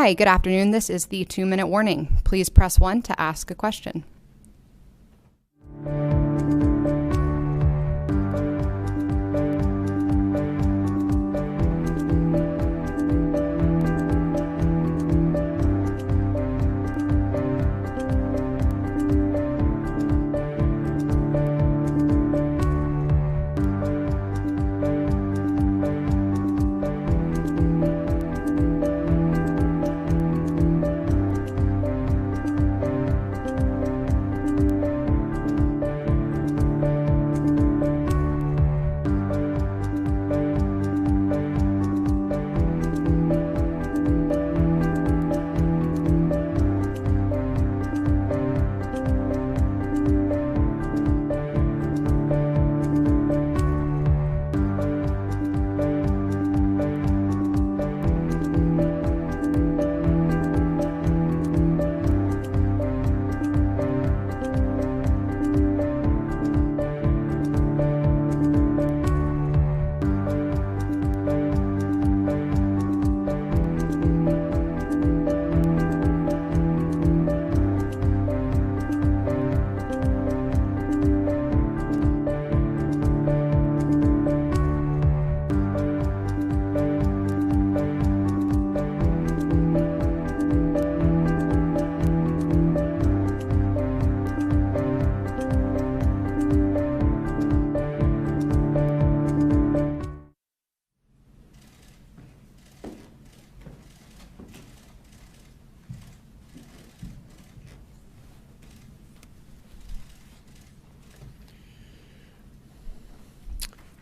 Hi, good afternoon. This is the 2-minute warning. Please press 1 to ask a question.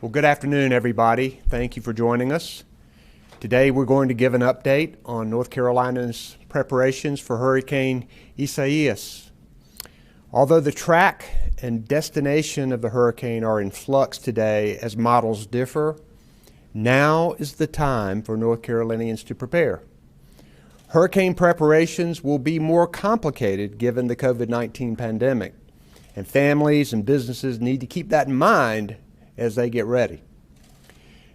Well, good afternoon, everybody. Thank you for joining us. Today, we're going to give an update on North Carolina's preparations for Hurricane Isaias. Although the track and destination of the hurricane are in flux today as models differ, now is the time for North Carolinians to prepare. Hurricane preparations will be more complicated given the COVID-19 pandemic, and families and businesses need to keep that in mind as they get ready.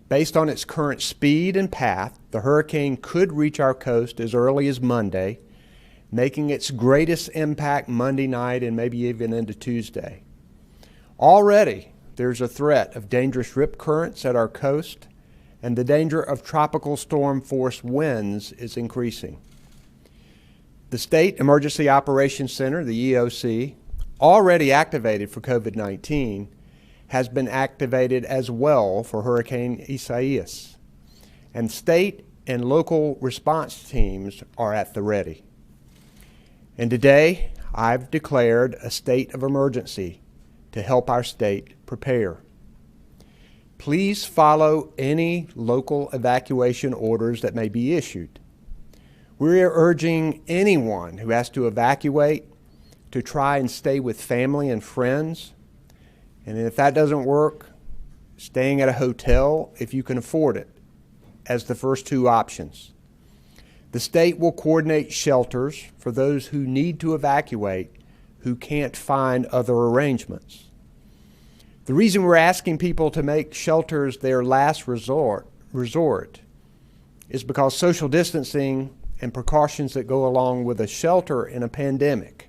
Based on its current speed and path, the hurricane could reach our coast as early as Monday, making its greatest impact Monday night and maybe even into Tuesday. Already, there's a threat of dangerous rip currents at our coast, and the danger of tropical storm force winds is increasing. The State Emergency Operations Center, the EOC, already activated for COVID-19, has been activated as well for Hurricane Isaias, and state and local response teams are at the ready. And today, I've declared a state of emergency to help our state prepare. Please follow any local evacuation orders that may be issued. We're urging anyone who has to evacuate to try and stay with family and friends. And if that doesn't work, staying at a hotel if you can afford it as the first two options. The state will coordinate shelters for those who need to evacuate who can't find other arrangements. The reason we're asking people to make shelters their last resort is because social distancing and precautions that go along with a shelter in a pandemic.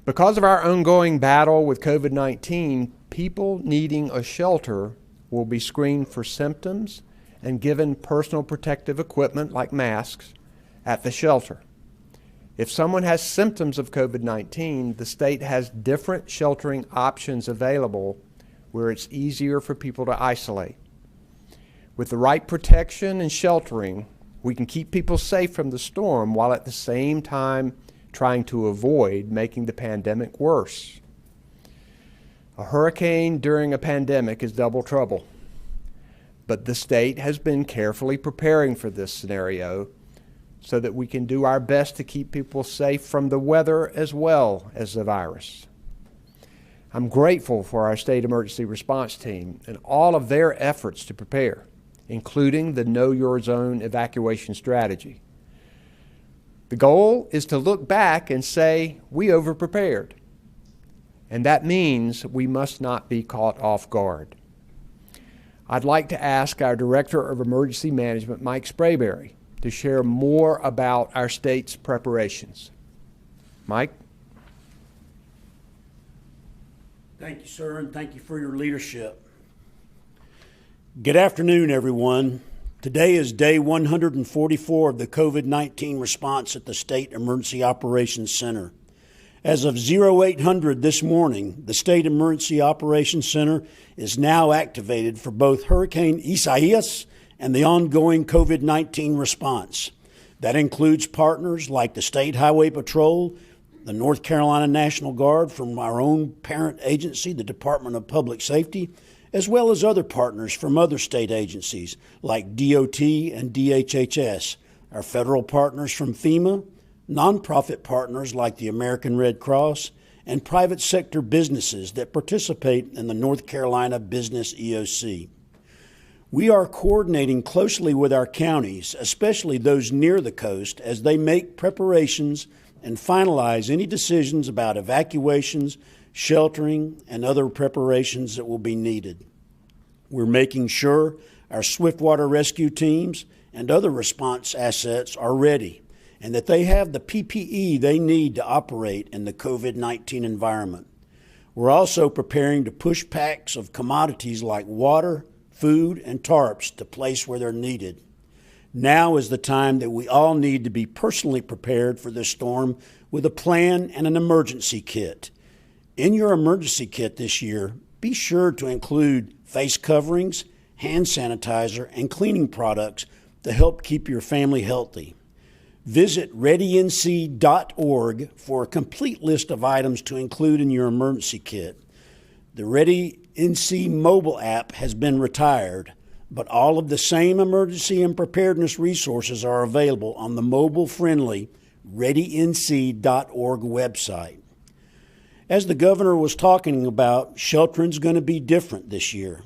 Because of our ongoing battle with COVID-19, people needing a shelter will be screened for symptoms and given personal protective equipment like masks at the shelter. If someone has symptoms of COVID-19, the state has different sheltering options available where it's easier for people to isolate. With the right protection and sheltering, we can keep people safe from the storm while at the same time trying to avoid making the pandemic worse. A hurricane during a pandemic is double trouble, but the state has been carefully preparing for this scenario so that we can do our best to keep people safe from the weather as well as the virus. I'm grateful for our state emergency response team and all of their efforts to prepare, including the Know Your Zone evacuation strategy. The goal is to look back and say, we overprepared. And that means we must not be caught off guard. I'd like to ask our Director of Emergency Management, Mike Sprayberry, to share more about our state's preparations. Mike? Thank you, sir, and thank you for your leadership. Good afternoon, everyone. Today is day 144 of the COVID-19 response at the State Emergency Operations Center. As of 0800 this morning, the State Emergency Operations Center is now activated for both Hurricane Isaias and the ongoing COVID-19 response. That includes partners like the State Highway Patrol, the North Carolina National Guard from our own parent agency, the Department of Public Safety, as well as other partners from other state agencies like DOT and DHHS, our federal partners from FEMA, nonprofit partners like the American Red Cross, and private sector businesses that participate in the North Carolina Business EOC. We are coordinating closely with our counties, especially those near the coast, as they make preparations and finalize any decisions about evacuations, sheltering, and other preparations that will be needed. We're making sure our swiftwater rescue teams and other response assets are ready and that they have the PPE they need to operate in the COVID-19 environment. We're also preparing to push packs of commodities like water, food, and tarps to place where they're needed. Now is the time that we all need to be personally prepared for this storm with a plan and an emergency kit. In your emergency kit this year, be sure to include face coverings, hand sanitizer, and cleaning products to help keep your family healthy. Visit readync.org for a complete list of items to include in your emergency kit. The ReadyNC mobile app has been retired, but all of the same emergency and preparedness resources are available on the mobile-friendly readync.org website. As the governor was talking about, sheltering's going to be different this year.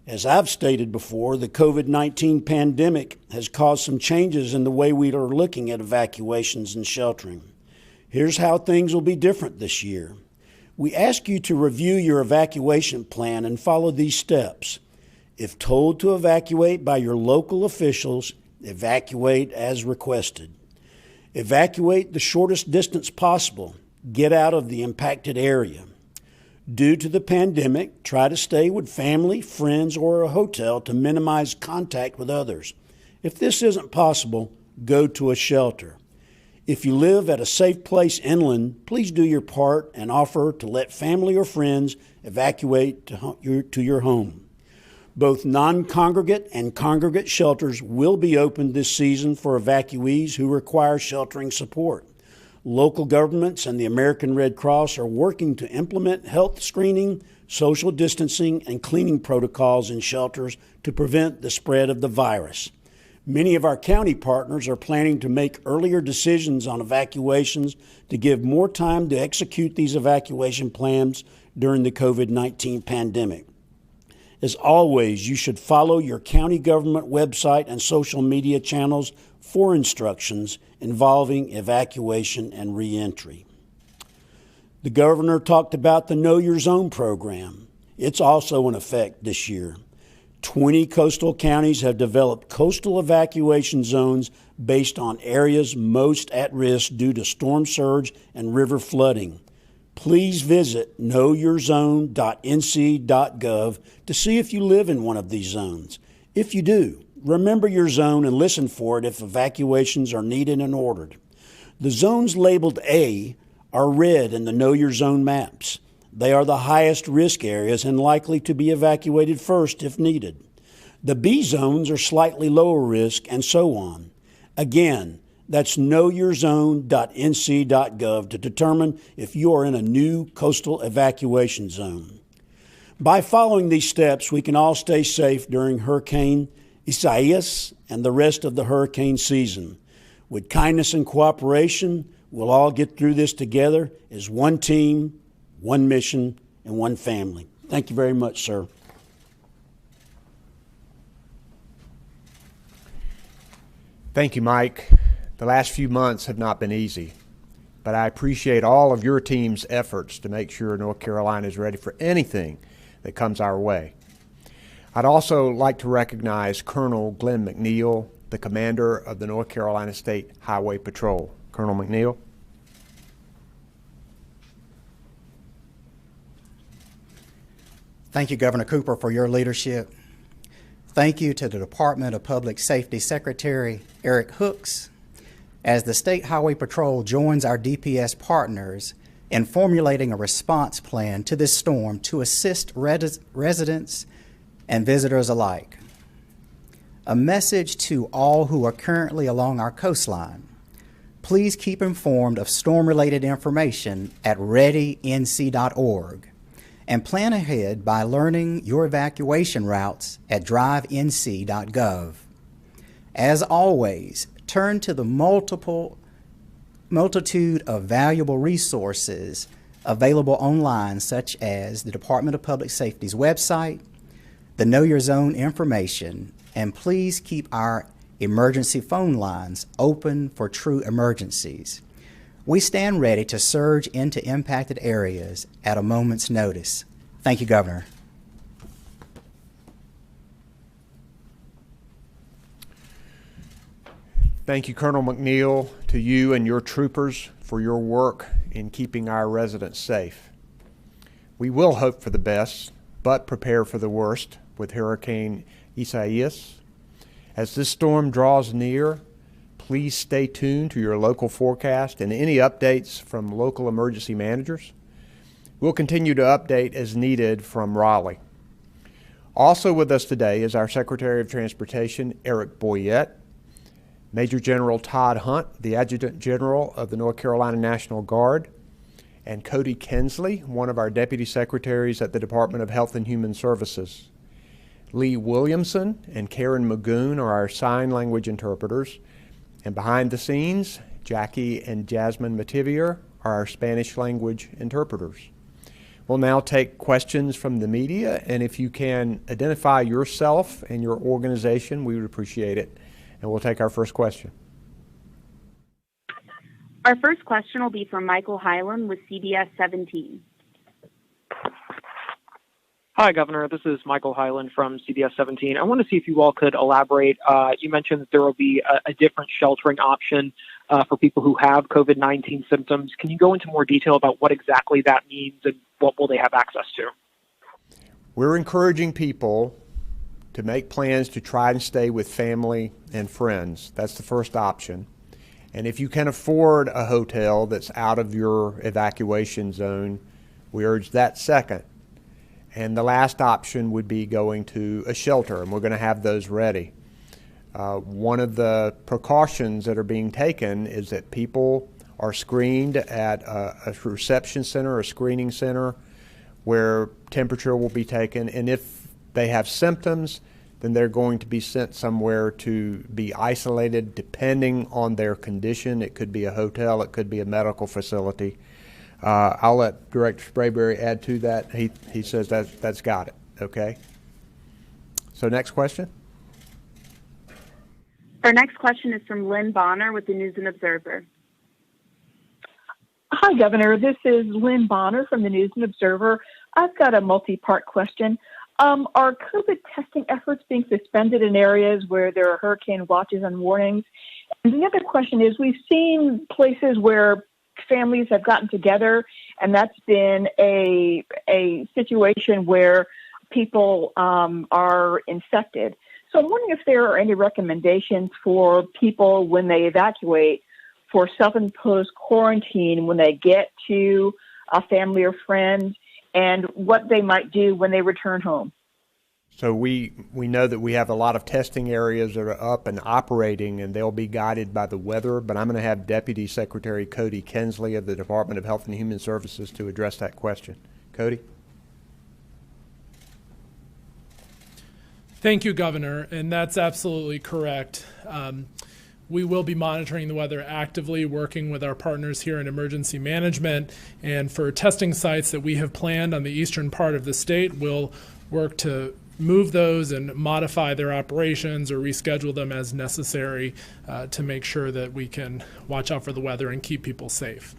As I've stated before, the COVID-19 pandemic has caused some changes in the way we are looking at evacuations and sheltering. Here's how things will be different this year. We ask you to review your evacuation plan and follow these steps. If told to evacuate by your local officials, evacuate as requested. Evacuate the shortest distance possible. Get out of the impacted area. Due to the pandemic, try to stay with family, friends, or a hotel to minimize contact with others. If this isn't possible, go to a shelter. If you live at a safe place inland, please do your part and offer to let family or friends evacuate to your home. Both non-congregate and congregate shelters will be opened this season for evacuees who require sheltering support. Local governments and the American Red Cross are working to implement health screening, social distancing, and cleaning protocols in shelters to prevent the spread of the virus. Many of our county partners are planning to make earlier decisions on evacuations to give more time to execute these evacuation plans during the COVID-19 pandemic. As always, you should follow your county government website and social media channels for instructions involving evacuation and reentry. The governor talked about the Know Your Zone program. It's also in effect this year. 20 coastal counties have developed coastal evacuation zones based on areas most at risk due to storm surge and river flooding. Please visit knowyourzone.nc.gov to see if you live in one of these zones. If you do, remember your zone and listen for it if evacuations are needed and ordered. The zones labeled A are red in the Know Your Zone maps. They are the highest risk areas and likely to be evacuated first if needed. The B zones are slightly lower risk, and so on. Again, that's knowyourzone.nc.gov to determine if you are in a new coastal evacuation zone. By following these steps, we can all stay safe during Hurricane Isaias and the rest of the hurricane season. With kindness and cooperation, we'll all get through this together as one team, one mission, and one family. Thank you very much, sir. Thank you, Mike. The last few months have not been easy, but I appreciate all of your team's efforts to make sure North Carolina is ready for anything that comes our way. I'd also like to recognize Colonel Glenn McNeil, the commander of the North Carolina State Highway Patrol. Colonel McNeil. Thank you, Governor Cooper, for your leadership. Thank you to the Department of Public Safety Secretary Eric Hooks, as the State Highway Patrol joins our DPS partners in formulating a response plan to this storm to assist residents and visitors alike. A message to all who are currently along our coastline: please keep informed of storm-related information at readync.org and plan ahead by learning your evacuation routes at drivenc.gov. As always, turn to the multitude of valuable resources available online, such as the Department of Public Safety's website, the Know Your Zone information, and please keep our emergency phone lines open for true emergencies. We stand ready to surge into impacted areas at a moment's notice. Thank you, Governor. Thank you, Colonel McNeil, to you and your troopers for your work in keeping our residents safe. We will hope for the best, but prepare for the worst with Hurricane Isaias. As this storm draws near, please stay tuned to your local forecast and any updates from local emergency managers. We'll continue to update as needed from Raleigh. Also with us today is our Secretary of Transportation, Eric Boyette, Major General Todd Hunt, the Adjutant General of the North Carolina National Guard, and Cody Kensley, one of our Deputy Secretaries at the Department of Health and Human Services. Lee Williamson and Karen Magoon are our sign language interpreters. And behind the scenes, Jackie and Jasmine Mativier are our Spanish language interpreters. We'll now take questions from the media, and if you can identify yourself and your organization, we would appreciate it. And we'll take our first question. Our first question will be from Michael Hyland with CBS 17. Hi, Governor. This is Michael Hyland from CBS 17. I want to see if you all could elaborate. You mentioned that there will be a different sheltering option for people who have COVID-19 symptoms. Can you go into more detail about what exactly that means and what will they have access to? We're encouraging people to make plans to try and stay with family and friends. That's the first option. And if you can afford a hotel that's out of your evacuation zone, we urge that second. And the last option would be going to a shelter, and we're going to have those ready. One of the precautions that are being taken is that people are screened at a reception center, a screening center, where temperature will be taken. And if they have symptoms, then they're going to be sent somewhere to be isolated depending on their condition. It could be a hotel, it could be a medical facility. I'll let Director Sprayberry add to that. He says that's got it, okay? So next question. Our next question is from Lynn Bonner with the News and Observer. Hi, Governor. This is Lynn Bonner from the News and Observer. I've got a multi-part question. Are COVID testing efforts being suspended in areas where there are hurricane watches and warnings? And the other question is, we've seen places where families have gotten together, and that's been a situation where people are infected. So I'm wondering if there are any recommendations for people when they evacuate for self-imposed quarantine when they get to a family or friend, and what they might do when they return home. So we know that we have a lot of testing areas that are up and operating, and they'll be guided by the weather, but I'm going to have Deputy Secretary Cody Kensley of the Department of Health and Human Services to address that question. Cody? Thank you, Governor, and that's absolutely correct. We will be monitoring the weather actively, working with our partners here in emergency management, and for testing sites that we have planned on the eastern part of the state, we'll work to move those and modify their operations or reschedule them as necessary to make sure that we can watch out for the weather and keep people safe.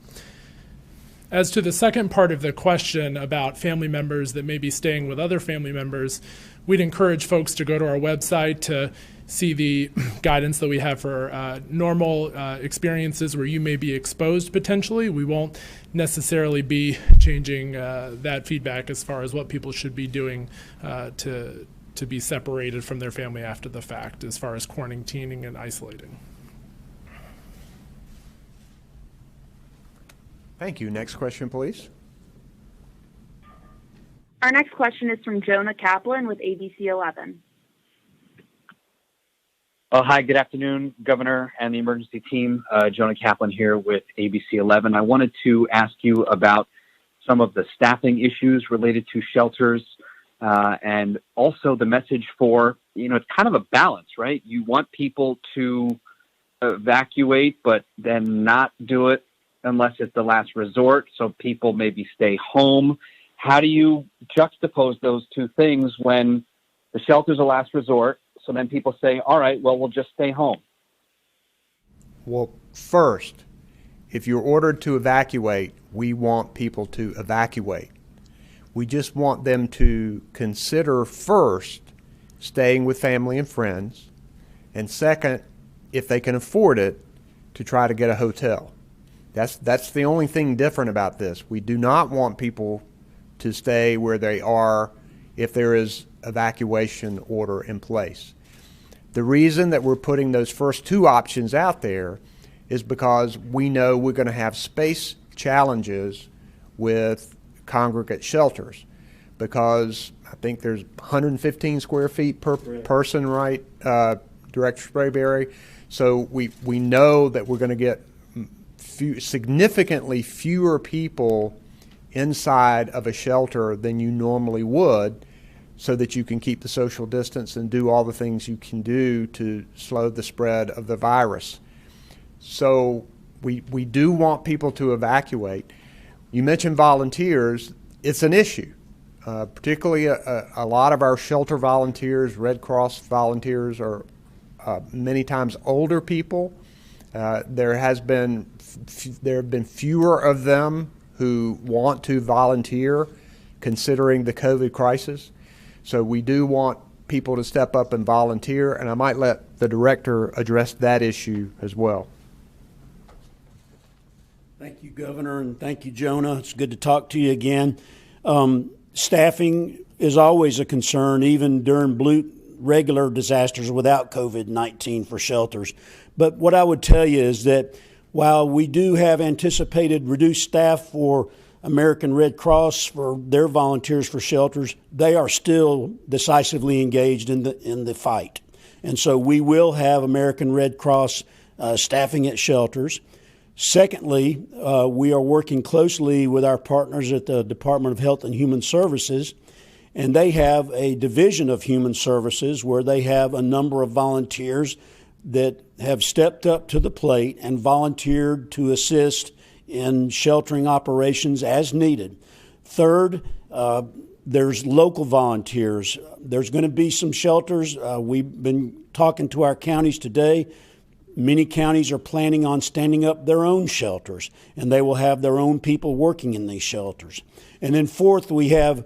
As to the second part of the question about family members that may be staying with other family members, we'd encourage folks to go to our website to see the guidance that we have for normal experiences where you may be exposed potentially. We won't necessarily be changing that feedback as far as what people should be doing to be separated from their family after the fact, as far as quarantining and isolating. Thank you. Next question, please. Our next question is from Jonah Kaplan with ABC 11. Hi, good afternoon, Governor and the emergency team. Jonah Kaplan here with ABC 11. I wanted to ask you about some of the staffing issues related to shelters and also the message for, it's kind of a balance, right? You want people to evacuate, but then not do it unless it's the last resort, so people maybe stay home. How do you juxtapose those two things when the shelter's a last resort, so then people say, all right, well, we'll just stay home? Well, first, if you're ordered to evacuate, we want people to evacuate. We just want them to consider first staying with family and friends, and second, if they can afford it, to try to get a hotel. That's the only thing different about this. We do not want people to stay where they are if there is evacuation order in place. The reason that we're putting those first two options out there is because we know we're going to have space challenges with congregate shelters, because I think there's 115 square feet per person, right, Director Sprayberry? So we know that we're going to get significantly fewer people inside of a shelter than you normally would, so that you can keep the social distance and do all the things you can do to slow the spread of the virus. So we do want people to evacuate. You mentioned volunteers. It's an issue, particularly a lot of our shelter volunteers, Red Cross volunteers, are many times older people. There have been fewer of them who want to volunteer considering the COVID crisis. So we do want people to step up and volunteer, and I might let the director address that issue as well. Thank you, Governor, and thank you, Jonah. It's good to talk to you again. Staffing is always a concern, even during regular disasters without COVID-19 for shelters. But what I would tell you is that while we do have anticipated reduced staff for American Red Cross for their volunteers for shelters, they are still decisively engaged in the fight. And so we will have American Red Cross staffing at shelters. Secondly, we are working closely with our partners at the Department of Health and Human Services, and they have a division of human services where they have a number of volunteers that have stepped up to the plate and volunteered to assist in sheltering operations as needed. Third, there's local volunteers. There's going to be some shelters. We've been talking to our counties today. Many counties are planning on standing up their own shelters, and they will have their own people working in these shelters. And then fourth, we have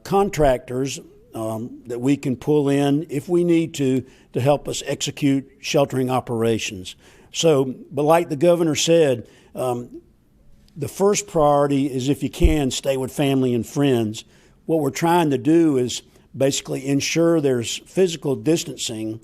contractors that we can pull in if we need to help us execute sheltering operations. So, but like the governor said, the first priority is, if you can, stay with family and friends. What we're trying to do is basically ensure there's physical distancing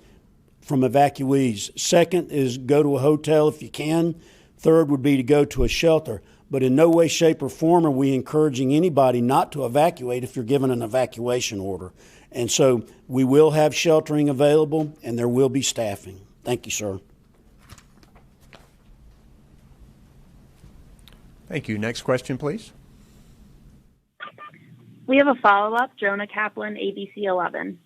from evacuees. Second is go to a hotel if you can. Third would be to go to a shelter. But in no way, shape, or form are we encouraging anybody not to evacuate if you're given an evacuation order. And so we will have sheltering available, and there will be staffing. Thank you, sir. Thank you. Next question, please. We have a follow-up. Jonah Kaplan, ABC 11.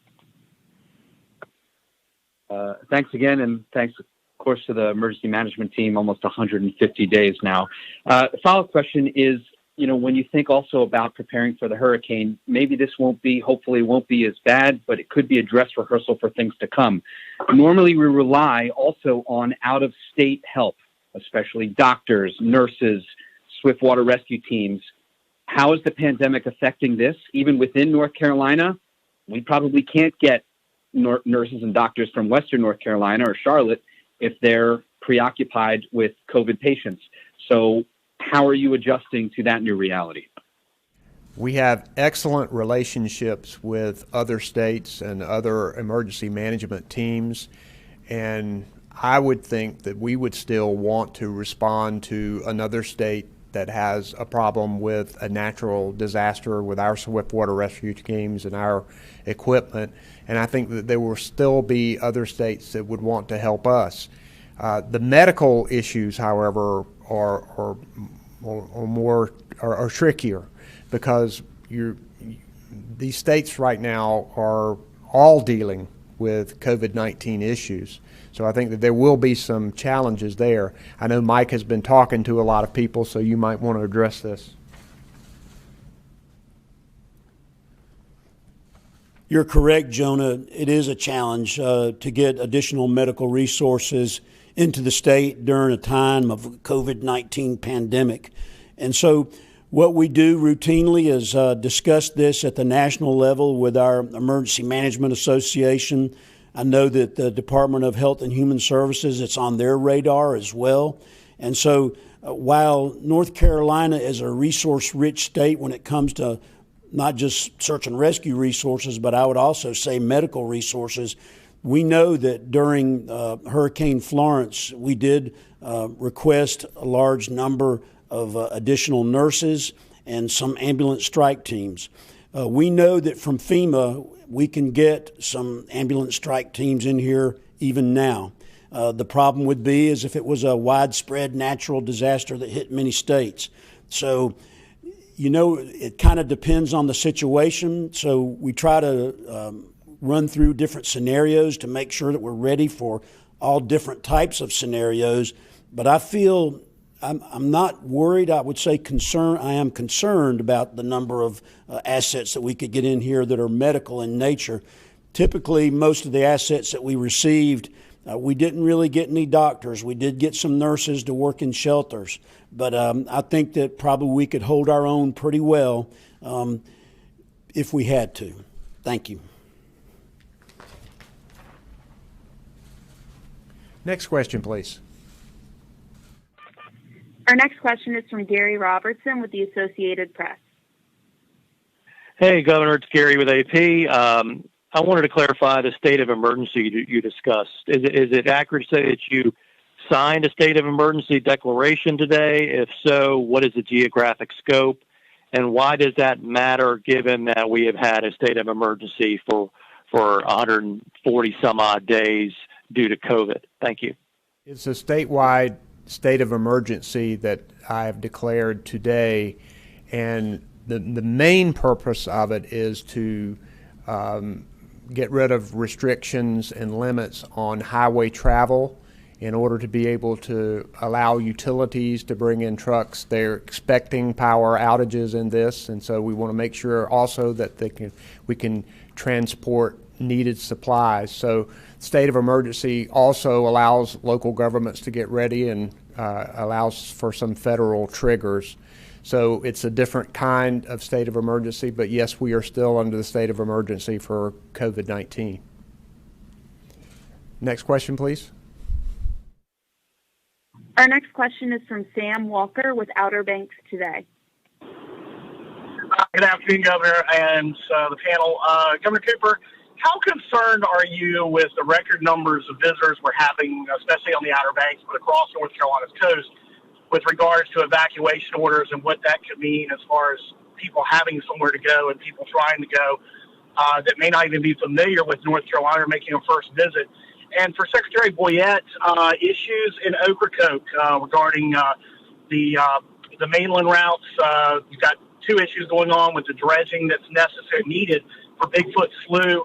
Thanks again, and thanks, of course, to the emergency management team, almost 150 days now. The follow-up question is, when you think also about preparing for the hurricane, maybe this hopefully won't be as bad, but it could be a dress rehearsal for things to come. Normally, we rely also on out-of-state help, especially doctors, nurses, swift water rescue teams. How is the pandemic affecting this? Even within North Carolina, we probably can't get nurses and doctors from Western North Carolina or Charlotte if they're preoccupied with COVID patients. So how are you adjusting to that new reality? We have excellent relationships with other states and other emergency management teams, and I would think that we would still want to respond to another state that has a problem with a natural disaster with our swiftwater rescue teams and our equipment, and I think that there will still be other states that would want to help us. The medical issues, however, are trickier, because these states right now are all dealing with COVID-19 issues. So I think that there will be some challenges there. I know Mike has been talking to a lot of people, so you might want to address this. You're correct, Jonah. It is a challenge to get additional medical resources into the state during a time of COVID-19 pandemic. And so what we do routinely is discuss this at the national level with our Emergency Management Association. I know that the Department of Health and Human Services, it's on their radar as well. And so while North Carolina is a resource-rich state when it comes to not just search and rescue resources, but I would also say medical resources, we know that during Hurricane Florence, we did request a large number of additional nurses and some ambulance strike teams. We know that from FEMA, we can get some ambulance strike teams in here even now. The problem would be is if it was a widespread natural disaster that hit many states. So, you know, it kind of depends on the situation. So we try to run through different scenarios to make sure that we're ready for all different types of scenarios. But I feel I'm not worried. I would say I am concerned about the number of assets that we could get in here that are medical in nature. Typically, most of the assets that we received, we didn't really get any doctors. We did get some nurses to work in shelters. But I think that probably we could hold our own pretty well if we had to. Thank you. Next question, please. Our next question is from Gary Robertson with the Associated Press. Hey, Governor, it's Gary with AP. I wanted to clarify the state of emergency you discussed. Is it accurate to say that you signed a state of emergency declaration today? If so, what is the geographic scope? And why does that matter given that we have had a state of emergency for 140 some odd days due to COVID? Thank you. It's a statewide state of emergency that I have declared today, and the main purpose of it is to get rid of restrictions and limits on highway travel in order to be able to allow utilities to bring in trucks. They're expecting power outages in this, and so we want to make sure also that we can transport needed supplies. So state of emergency also allows local governments to get ready and allows for some federal triggers. So it's a different kind of state of emergency, but yes, we are still under the state of emergency for COVID-19. Next question, please. Our next question is from Sam Walker with Outer Banks Today. Good afternoon, Governor, and the panel. Governor Cooper, how concerned are you with the record numbers of visitors we're having, especially on the Outer Banks, but across North Carolina's coast, with regards to evacuation orders and what that could mean as far as people having somewhere to go and people trying to go that may not even be familiar with North Carolina or making a first visit? And for Secretary Boyette, issues in Ocracoke regarding the mainland routes. You've got two issues going on with the dredging that's needed for Bigfoot Slough,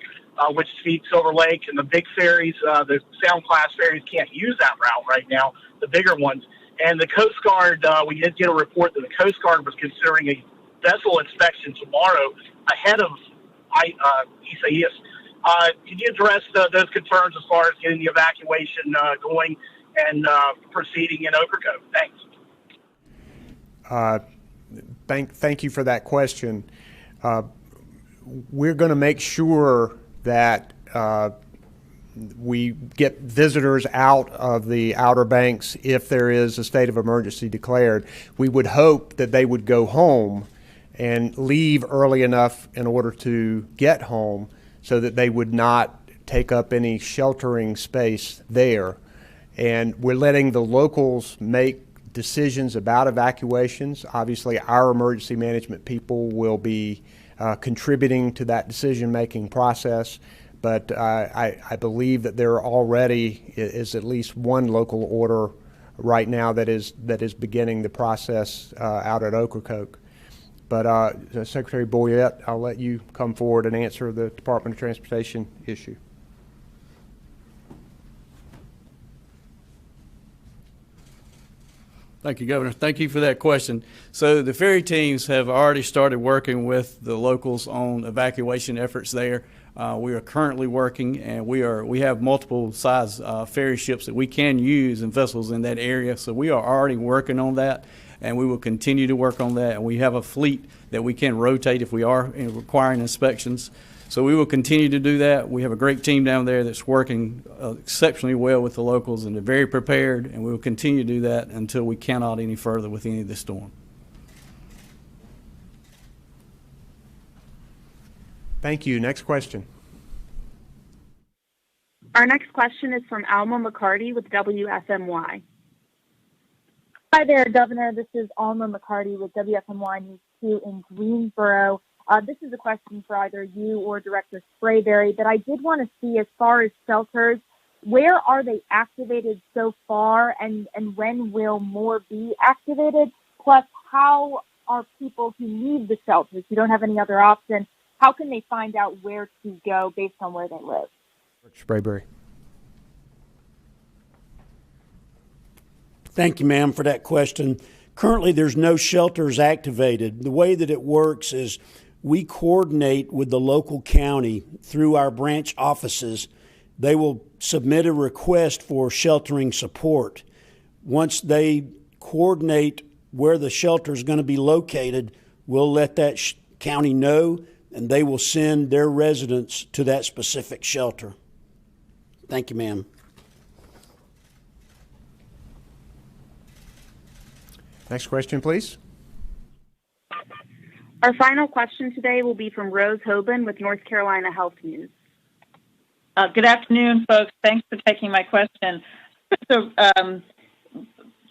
which feeds Silver Lake, and the big ferries, the Sound Class ferries can't use that route right now, the bigger ones. And the Coast Guard, we did get a report that the Coast Guard was considering a vessel inspection tomorrow ahead of Isaias. Can you address those concerns as far as getting the evacuation going and proceeding in Ocracoke? Thanks. Thank you for that question. We're going to make sure that we get visitors out of the Outer Banks if there is a state of emergency declared. We would hope that they would go home and leave early enough in order to get home so that they would not take up any sheltering space there. And we're letting the locals make decisions about evacuations. Obviously, our emergency management people will be contributing to that decision-making process, but I believe that there already is at least one local order right now that is beginning the process out at Ocracoke. But Secretary Boyette, I'll let you come forward and answer the Department of Transportation issue. Thank you, Governor. Thank you for that question. So the ferry teams have already started working with the locals on evacuation efforts there. We are currently working, and we have multiple size ferry ships that we can use and vessels in that area. So we are already working on that, and we will continue to work on that. And we have a fleet that we can rotate if we are requiring inspections. So we will continue to do that. We have a great team down there that's working exceptionally well with the locals, and they're very prepared, and we will continue to do that until we cannot any further with any of this storm. Thank you. Next question. Our next question is from Alma McCarty with WFMY. Hi there, Governor. This is Alma McCarty with WFMY News 2 in Greensboro. This is a question for either you or Director Sprayberry, but I did want to see, as far as shelters, where are they activated so far, and when will more be activated? Plus, how are people who need the shelters, who don't have any other option, how can they find out where to go based on where they live? Sprayberry. Thank you, ma'am, for that question. Currently, there's no shelters activated. The way that it works is we coordinate with the local county through our branch offices. They will submit a request for sheltering support. Once they coordinate where the shelter is going to be located, we'll let that county know, and they will send their residents to that specific shelter. Thank you, ma'am. Next question, please. Our final question today will be from Rose Hoban with North Carolina Health News. Good afternoon, folks. Thanks for taking my question. So,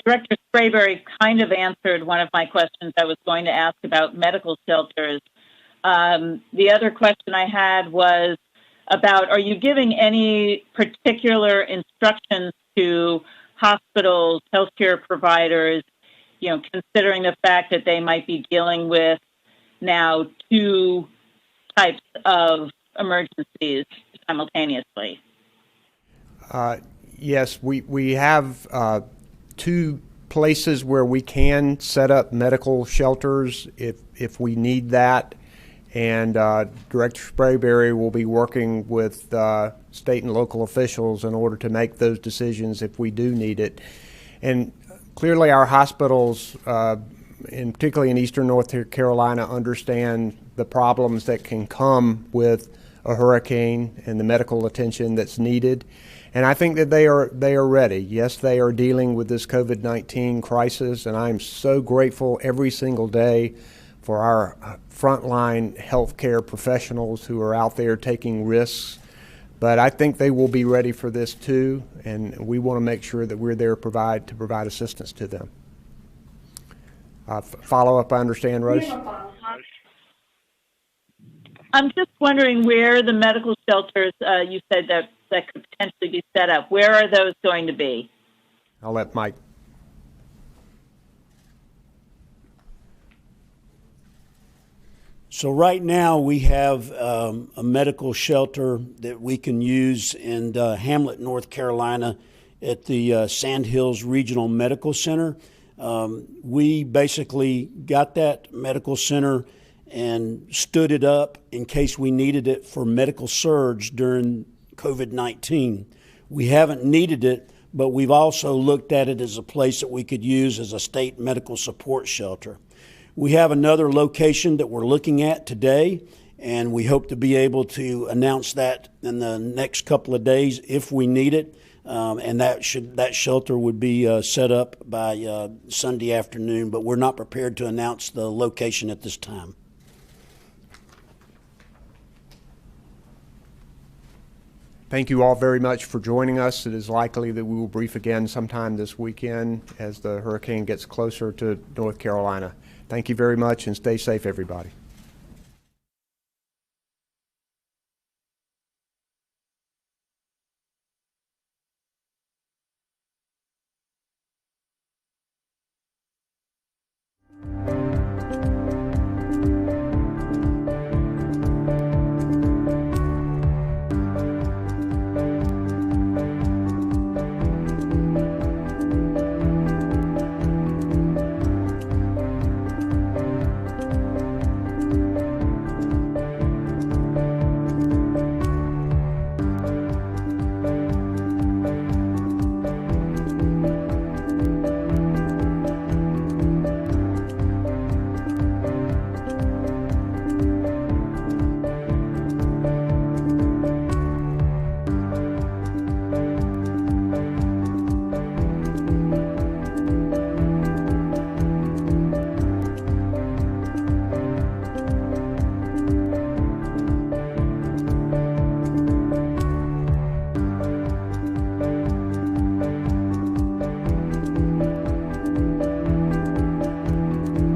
Director Sprayberry kind of answered one of my questions I was going to ask about medical shelters. The other question I had was about, are you giving any particular instructions to hospitals, healthcare providers, considering the fact that they might be dealing with now two types of emergencies simultaneously? Yes, we have two places where we can set up medical shelters if we need that. And Director Sprayberry will be working with state and local officials in order to make those decisions if we do need it. And clearly our hospitals, and particularly in eastern North Carolina, understand the problems that can come with a hurricane and the medical attention that's needed. And I think that they are ready. Yes, they are dealing with this COVID-19 crisis, and I'm so grateful every single day for our frontline healthcare professionals who are out there taking risks. But I think they will be ready for this too, and we want to make sure that we're there to provide assistance to them. Follow up, I understand, Rose? I'm just wondering where the medical shelters you said that could potentially be set up, where are those going to be? I'll let Mike. So right now we have a medical shelter that we can use in Hamlet, North Carolina at the Sand Hills Regional Medical Center. We basically got that medical center and stood it up in case we needed it for medical surge during COVID-19. We haven't needed it, but we've also looked at it as a place that we could use as a state medical support shelter. We have another location that we're looking at today and we hope to be able to announce that in the next couple of days if we need it. And that shelter would be set up by Sunday afternoon, but we're not prepared to announce the location at this time. Thank you all very much for joining us. It is likely that we will brief again sometime this weekend as the hurricane gets closer to North Carolina. Thank you very much, and stay safe, everybody.